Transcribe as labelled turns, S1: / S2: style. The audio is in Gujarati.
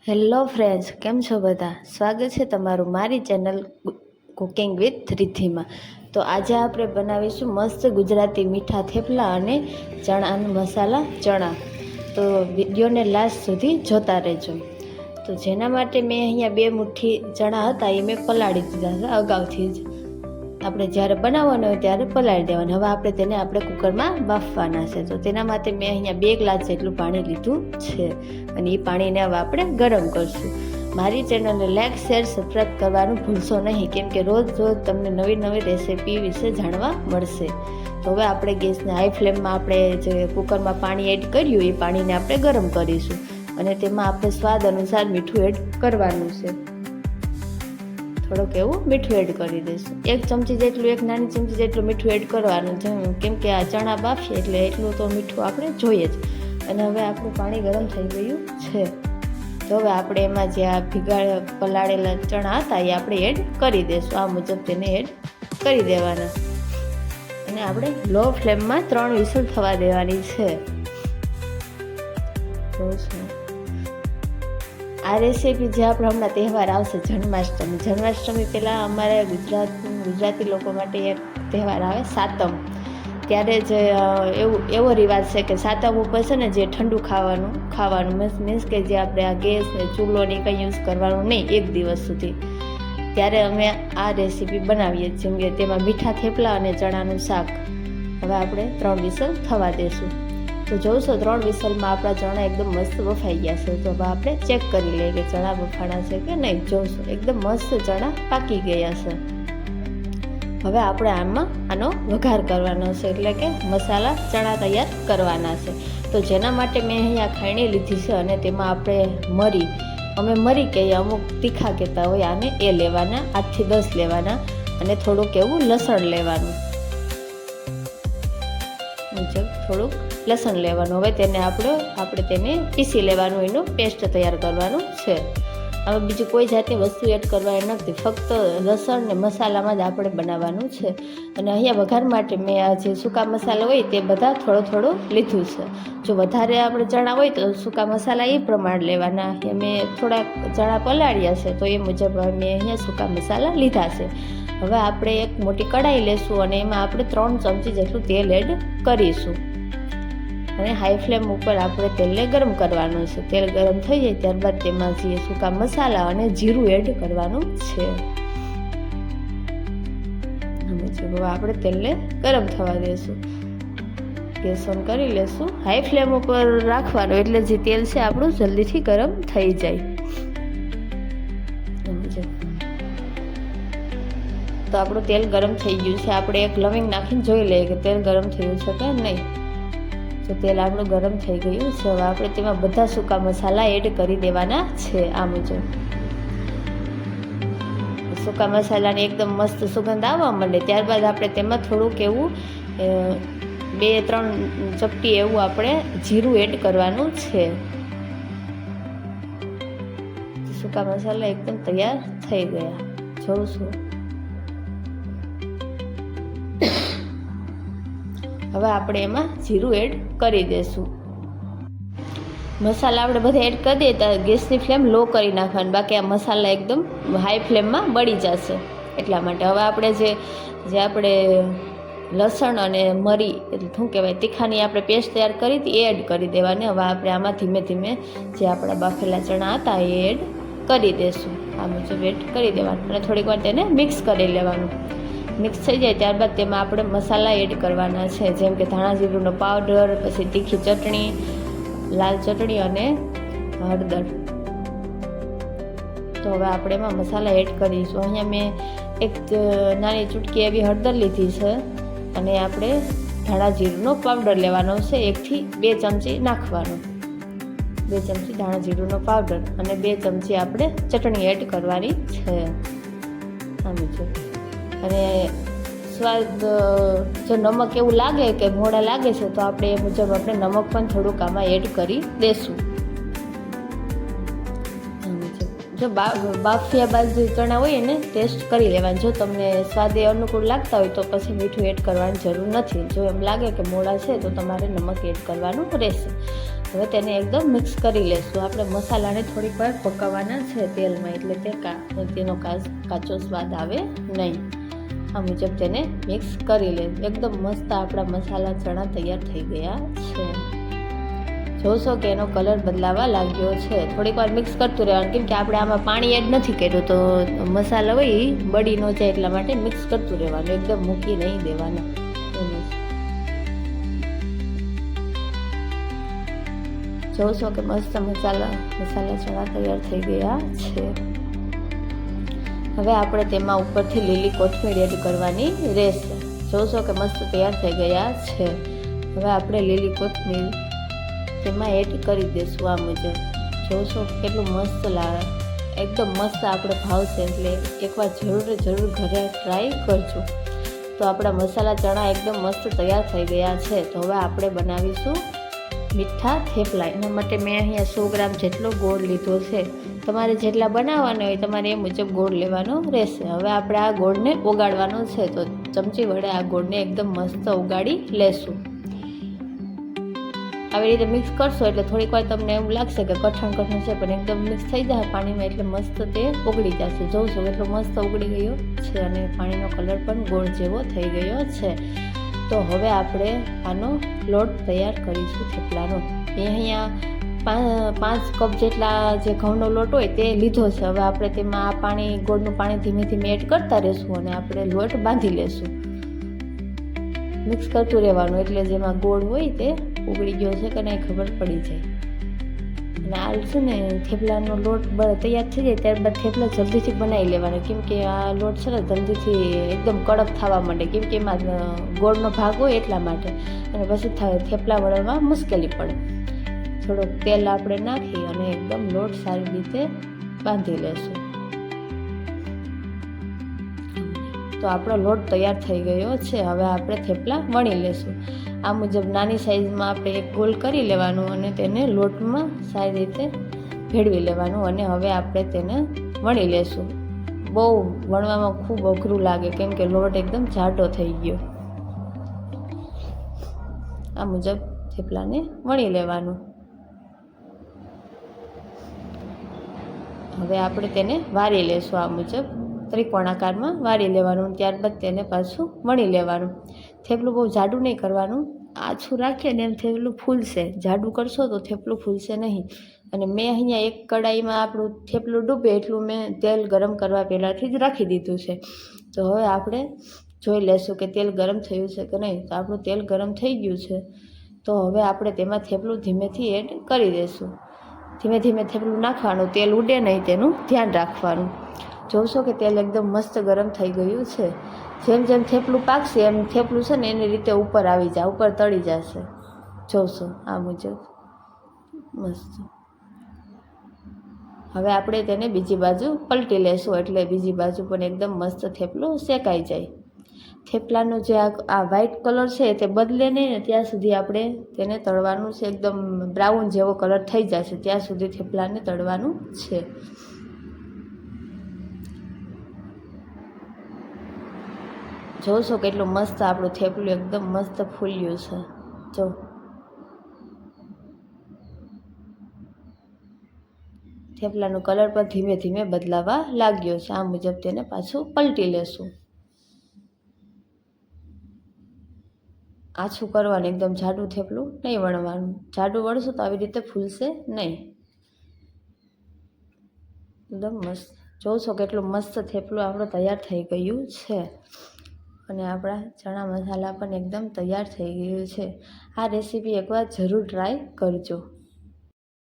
S1: હેલો ફ્રેન્ડ્સ, કેમ છો બધા? સ્વાગત છે તમારું મારી ચેનલ કુકિંગ વિથ રિદ્ધિમાં. તો આજે આપણે બનાવીશું મસ્ત ગુજરાતી મીઠા થેપલા અને ચણાના મસાલા ચણા. તો વિડીયોને લાસ્ટ સુધી જોતા રહેજો. તો જેના માટે મેં અહીંયા 2 મુઠ્ઠી ચણા હતા એ મેં પલાળી દીધા હતા અગાઉથી જ. આપણે જ્યારે બનાવવાનું હોય ત્યારે પલાળી દેવાના. હવે આપણે તેને કુકરમાં બાફવાના છે. તો તેના માટે મેં અહીંયા 2 ગ્લાસ જેટલું પાણી લીધું છે અને એ પાણીને હવે આપણે ગરમ કરશું. મારી ચેનલને લાઈક, શેર, સબસ્ક્રાઈબ કરવાનું ભૂલશો નહીં, કેમ કે રોજ તમને નવી નવી રેસીપી વિશે જાણવા મળશે. તો હવે આપણે ગેસને હાઈ ફ્લેમમાં આપણે જે કુકરમાં પાણી એડ કર્યું એ પાણીને આપણે ગરમ કરીશું અને તેમાં આપણે સ્વાદ અનુસાર મીઠું એડ કરવાનું છે. થોડુંક એવું મીઠું એડ કરી દઈશું. 1 ચમચી જેટલું, 1 નાની ચમચી જેટલું મીઠું એડ કરવાનું છે, કેમ કે આ ચણા બાફીએ એટલે એટલું તો મીઠું આપણે જોઈએ જ. અને હવે આપણું પાણી ગરમ થઈ ગયું છે. તો હવે આપણે એમાં જે આ પલાળેલા ચણા હતા એ આપણે એડ કરી દઈશું. આ મુજબ તેને એડ કરી દેવાના અને આપણે લો ફ્લેમમાં 3 વિસલ થવા દેવાની છે. આ રેસીપી જે આપણે હમણાં તહેવાર આવશે જન્માષ્ટમી પહેલાં અમારે ગુજરાતી લોકો માટે એક તહેવાર આવે સાતમ. ત્યારે જ એવો રિવાજ છે કે સાતમ ઉપર છે ને જે ઠંડુ ખાવાનું મીન્સ કે જે આપણે આ ગેસ ને ચૂલો ને કંઈ યુઝ કરવાનું નહીં 1 દિવસ સુધી. ત્યારે અમે આ રેસીપી બનાવીએ છીએ, જેમ કે તેમાં મીઠા થેપલા અને ચણાનું શાક. હવે આપણે 3 વિસલ થવા દઈશું. તો જોશો 3 વિસલમાં આપણા ચણા એકદમ મસ્ત બફાઈ ગયા છે. તો હવે આપણે ચેક કરી લઈએ કે ચણા બફાણા છે કે નહીં. જોશો એકદમ મસ્ત ચણા પાકી ગયા છે. હવે આપણે આનો વઘાર કરવાનો છે, એટલે કે મસાલા ચણા તૈયાર કરવાના છે. તો જેના માટે મેં અહીંયા ખાયણી લીધી છે અને તેમાં આપણે અમે મરી કહીએ, અમુક તીખા કહેતા હોય આને, એ લેવાના 8 થી 10 લેવાના અને થોડુંક એવું લસણ લેવાનું. થોડુંક લસણ લેવાનું. હવે તેને આપણે તેને પીસી લેવાનું, એનું પેસ્ટ તૈયાર કરવાનું છે. હવે બીજું કોઈ જાતની વસ્તુ એડ કરવાની નથી, ફક્ત લસણ ને મસાલામાં જ આપણે બનાવવાનું છે. અને અહીંયા વઘાર માટે મેં આ જે સૂકા મસાલા હોય તે બધા થોડો લીધું છે. જો વધારે આપણે ચણા હોય તો સૂકા મસાલા એ પ્રમાણે લેવાના. મેં થોડાક ચણા પલાળ્યા છે તો એ મુજબ મેં અહીંયા સૂકા મસાલા લીધા છે. હવે આપણે એક મોટી કઢાઈ લેશું અને એમાં આપણે 3 ચમચી જેટલું તેલ એડ કરીશું અને હાઈ ફ્લેમ ઉપર આપણે તેલને ગરમ કરવાનું છે. તેલ ગરમ થઈ જાય ત્યારબાદ તેમાં જે સૂકા મસાલા અને જીરું એડ કરવાનું છે. હવે આપણે તેલને ગરમ થવા દઈશું. ગેસ ઓન કરી લેશું. હાઈ ફ્લેમ ઉપર રાખવાનું એટલે જે તેલ છે આપણું જલ્દીથી ગરમ થઈ જાય. તો આપણું તેલ ગરમ થઈ ગયું છે. આપણે એક લવિંગ નાખીને જોઈ લઈએ કે તેલ ગરમ થયું છે કે નહીં. તો તેલ આપણું ગરમ થઈ ગયું છે. હવે આપણે તેમાં બધા સૂકા મસાલા એડ કરી દેવાના છે. આ મુજબ સૂકા મસાલાની એકદમ મસ્ત સુગંધ આવવા માંડે ત્યારબાદ આપણે તેમાં થોડુંક એવું 2-3 ચપટી એવું આપણે જીરું એડ કરવાનું છે. સૂકા મસાલા એકદમ તૈયાર થઈ ગયા. જોઉં છું. હવે આપણે એમાં જીરું એડ કરી દઈશું. મસાલા આપણે બધા એડ કરી દઈએ ત્યારે ગેસની ફ્લેમ લો કરી નાખવાની, બાકી આ મસાલા એકદમ હાઈ ફ્લેમમાં બળી જશે. એટલા માટે હવે આપણે જે આપણે લસણ અને મરી એટલે શું કહેવાય તીખાની આપણે પેસ્ટ તૈયાર કરી હતી એ એડ કરી દેવાની. હવે આપણે આમાં ધીમે ધીમે જે આપણા બાફેલા ચણા હતા એ એડ કરી દઈશું. આ મુજબ એડ કરી દેવાનું અને થોડીક વાર તેને મિક્સ કરી લેવાનું. મિક્સ થઈ જાય ત્યારબાદ તેમાં આપણે મસાલા એડ કરવાના છે, જેમ કે ધાણા જીરુંનો પાવડર, પછી તીખી ચટણી, લાલ ચટણી અને હળદર. તો હવે આપણે એમાં મસાલા એડ કરીશું. અહીંયા મેં એક નાની ચૂટકી એવી હળદર લીધી છે અને આપણે ધાણા જીરુંનો પાવડર લેવાનો છે. 1 થી 2 ચમચી નાખવાનો. 2 ચમચી ધાણા જીરુંનો પાવડર અને 2 ચમચી આપણે ચટણી એડ કરવાની છે. આમ છે. અને સ્વાદ જો નમક એવું લાગે કે મોડા લાગે છે તો આપણે એ મુજબ આપણે નમક પણ થોડુંક આમાં એડ કરી દેશું. જો બાફિયા બાદ જે ચણા હોય એને ટેસ્ટ કરી લેવાનું. જો તમને સ્વાદ અનુકૂળ લાગતા હોય તો પછી મીઠું એડ કરવાની જરૂર નથી. જો એમ લાગે કે મોડા છે તો તમારે નમક એડ કરવાનું રહેશે. હવે તેને એકદમ મિક્સ કરી લેશું. આપણે મસાલાને થોડીક વાર પકાવવાના છે તેલમાં, એટલે તેનો કાચો સ્વાદ આવે નહીં. આ મુજબ તેને મિક્સ કરી લે. એકદમ મસ્ત આપણા મસાલા ચણા તૈયાર થઈ ગયા છે. જોશો કે એનો કલર બદલાવા લાગ્યો છે. થોડીક વાર મિક્સ કરતું રહેવાનું, કેમ કે આપણે આમાં પાણી એડ નથી કર્યું, તો મસાલા હોય એ બળી ન જાય, એટલા માટે મિક્સ કરતું રહેવાનું, એકદમ મૂકી નહીં દેવાના. જોશો કે મસ્ત મસાલા ચણા તૈયાર થઈ ગયા છે. હવે આપણે તેમાં ઉપરથી લીલી કોથમીર એડ કરવાની રહેશે. જોશો કે મસ્ત તૈયાર થઈ ગયા છે. હવે આપણે લીલી કોથમીર તેમાં એડ કરી દઈશું. આ મુજબ જોશો કેટલું મસ્ત લાગે, એકદમ મસ્ત આપણે ભાવશે, એટલે એકવાર જરૂર ઘરે ટ્રાય કરજો. તો આપણા મસાલા ચણા એકદમ મસ્ત તૈયાર થઈ ગયા છે. તો હવે આપણે બનાવીશું મીઠા થેપલા. એના માટે મેં અહીંયા 100 ગ્રામ જેટલો ગોળ લીધો છે. તમારે જેટલા બનાવવાના હોય તમારે એ મુજબ ગોળ લેવાનો રહેશે. હવે આપણે આ ગોળને ઓગાળવાનો છે, તો ચમચી વડે આ ગોળને એકદમ મસ્ત ઓગાળી લેશું. આવી રીતે મિક્સ કરશો એટલે થોડીક વાર તમને એવું લાગશે કે કઠણ છે, પણ એકદમ મિક્સ થઈ જાય પાણીમાં એટલે મસ્ત તે ઓગળી જશે. જોશો એટલો મસ્ત ઓગળી ગયો છે અને પાણીનો કલર પણ ગોળ જેવો થઈ ગયો છે. તો હવે આપણે આનો લોટ તૈયાર કરીશું થેપલાનો. એ અહીંયા 5 કપ જેટલા જે ઘઉંનો લોટ હોય તે લીધો છે. હવે આપણે તેમાં આ ગોળનું પાણી ધીમે ધીમે એડ કરતા રહેશું અને આપણે લોટ બાંધી લેશું. મિક્સ કરતું રહેવાનું, એટલે જેમાં ગોળ હોય તે ઉગળી ગયો છે કે નહીં ખબર પડી જાય. અને આ છે ને થેપલાનો લોટ તૈયાર થઈ જાય ત્યારબાદ થેપલા જલ્દીથી બનાવી લેવાના, કેમ કે આ લોટ છે ને જલ્દીથી એકદમ કડક થવા માંડે, કેમ કે એમાં ગોળનો ભાગ હોય એટલા માટે. અને પછી થેપલા વળવામાં મુશ્કેલી પડે. થોડુંક તેલ આપણે નાખી અને એકદમ લોટ સારી રીતે બાંધી લેશું. તો આપણો લોટ તૈયાર થઈ ગયો છે. હવે આપણે થેપલા વણી લેશું. આ મુજબ નાની સાઈઝમાં આપણે એક ગોલ કરી લેવાનું અને તેને લોટમાં સારી રીતે ભેળવી લેવાનું, અને હવે આપણે તેને વણી લેશું. બહુ વણવામાં ખૂબ અઘરું લાગે, કેમ કે લોટ એકદમ જાડો થઈ ગયો. આ મુજબ થેપલાને વણી લેવાનું. હવે આપણે તેને વારી લેશું. આ મુજબ ત્રિકોણ આકારમાં વારી લેવાનું, ત્યારબાદ તેને પાછું વણી લેવાનું. થેપલું બહુ જાડું નહીં કરવાનું, આછું રાખીએ ને એમ થેપલું ફૂલશે. જાડું કરશો તો થેપલું ફૂલશે નહીં. અને મેં અહીંયા એક કડાઈમાં આપણું થેપલું ડૂબે એટલું મેં તેલ ગરમ કરવા પહેલાંથી જ રાખી દીધું છે. તો હવે આપણે જોઈ લેશું કે તેલ ગરમ થયું છે કે નહીં. તો આપણું તેલ ગરમ થઈ ગયું છે. તો હવે આપણે તેમાં થેપલું ધીમેથી એડ કરી દઈશું. ધીમે ધીમે થેપલું નાખવાનું, તેલ ઉડે નહીં તેનું ધ્યાન રાખવાનું. જોશો કે તેલ એકદમ મસ્ત ગરમ થઈ ગયું છે. જેમ જેમ થેપલું પાકશે એમ થેપલું છે ને એની રીતે ઉપર આવી જાય, ઉપર તળી જશે. જોશો આ મુજબ મસ્ત. હવે આપણે તેને બીજી બાજુ પલટી લેશું, એટલે બીજી બાજુ પણ એકદમ મસ્ત થેપલું શેકાઈ જાય. થેપલાનો જે આ વ્હાઈટ કલર છે તે બદલે નહીં ને ત્યાં સુધી આપણે તેને તળવાનું છે. એકદમ બ્રાઉન જેવો કલર થઈ જશે ત્યાં સુધી થેપલાને તળવાનું છે. જોશો કેટલું મસ્ત આપણું થેપલું એકદમ મસ્ત ફૂલ્યું છે. જો થેપલાનું કલર પણ ધીમે ધીમે બદલાવા લાગ્યો છે. આ મુજબ તેને પાછું પલટી લેશું. આછું કરવાનું, એકદમ જાડું થેપલું નહીં વણવાનું. જાડું વણશું તો આવી રીતે ફૂલશે નહીં. એકદમ મસ્ત. જોશો કેટલું મસ્ત થેપલું આપણું તૈયાર થઈ ગયું છે. અને આપણા ચણા મસાલા પણ એકદમ તૈયાર થઈ ગયું છે. આ રેસીપી એકવાર જરૂર ટ્રાય કરજો.